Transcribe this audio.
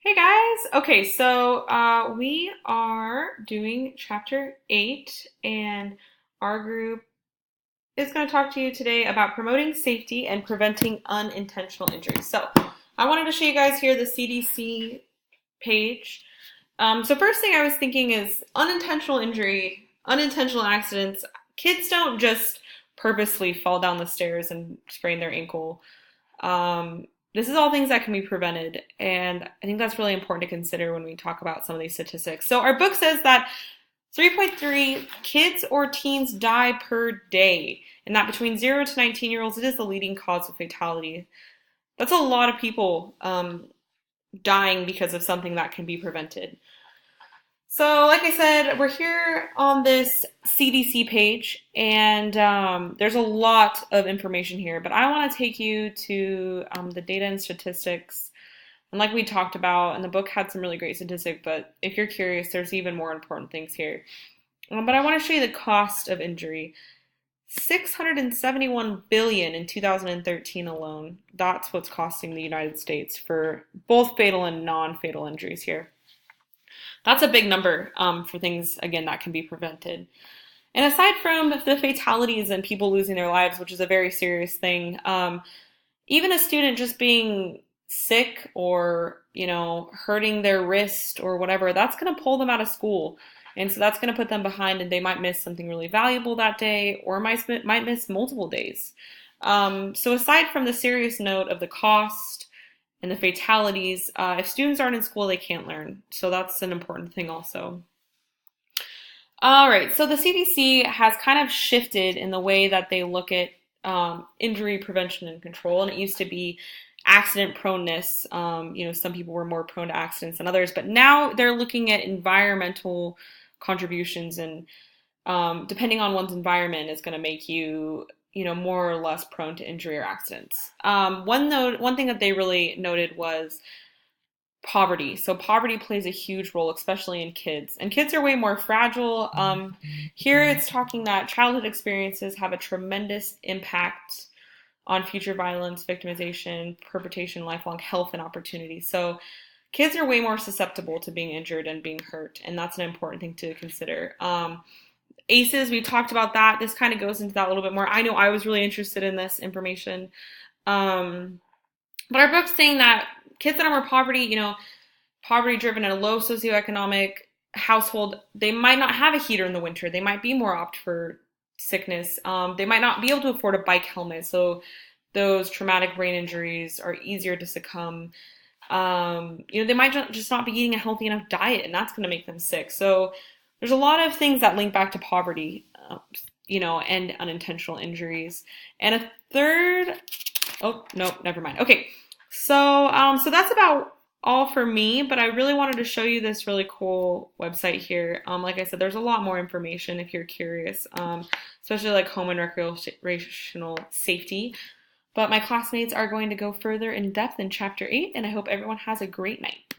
Hey guys! Okay, so we are doing chapter 8, and our group is going to talk to you today about promoting safety and preventing unintentional injuries. So, I wanted to show you guys here the CDC page. So, first thing I was thinking is unintentional injury, unintentional accidents. Kids don't just purposely fall down the stairs and sprain their ankle. Um, this is all things that can be prevented, and I think that's really important to consider when we talk about some of these statistics. So, our book says that 3.3 kids or teens die per day, and that between 0 to 19-year-olds, it is the leading cause of fatality. That's a lot of people dying because of something that can be prevented. So, like I said, we're here on this CDC page, and there's a lot of information here, but I want to take you to the data and statistics. And like we talked about, and the book had some really great statistics, but if you're curious, there's even more important things here. But I want to show you the cost of injury. 671 billion in 2013 alone. That's what's costing the United States for both fatal and non-fatal injuries here. That's a big number for things, again, that can be prevented. And aside from the fatalities and people losing their lives, which is a very serious thing, even a student just being sick or, hurting their wrist or whatever, that's going to pull them out of school. And so that's going to put them behind, and they might miss something really valuable that day or might miss multiple days. So aside from the serious note of the cost, and the fatalities. If students aren't in school, they can't learn. So that's an important thing also. All right, so the CDC has kind of shifted in the way that they look at injury prevention and control. And it used to be accident proneness. Some people were more prone to accidents than others, but now they're looking at environmental contributions, and depending on one's environment is going to make you more or less prone to injury or accidents. One thing that they really noted was poverty. So poverty plays a huge role, especially in kids. And kids are way more fragile. Here it's talking that childhood experiences have a tremendous impact on future violence, victimization, perpetration, lifelong health and opportunity. So kids are way more susceptible to being injured and being hurt, and that's an important thing to consider. ACEs, we talked about that. This kind of goes into that a little bit more. I know I was really interested in this information. Um, but our book's saying that kids that are more poverty driven in a low socioeconomic household, they might not have a heater in the winter. They might be more apt for sickness. They might not be able to afford a bike helmet. So those traumatic brain injuries are easier to succumb. They might just not be eating a healthy enough diet, and that's going to make them sick. So there's a lot of things that link back to poverty, and unintentional injuries. And a third, oh, no, never mind. Okay, so that's about all for me, but I really wanted to show you this really cool website here. Like I said, there's a lot more information if you're curious, especially like home and recreational safety. But my classmates are going to go further in depth in chapter 8, and I hope everyone has a great night.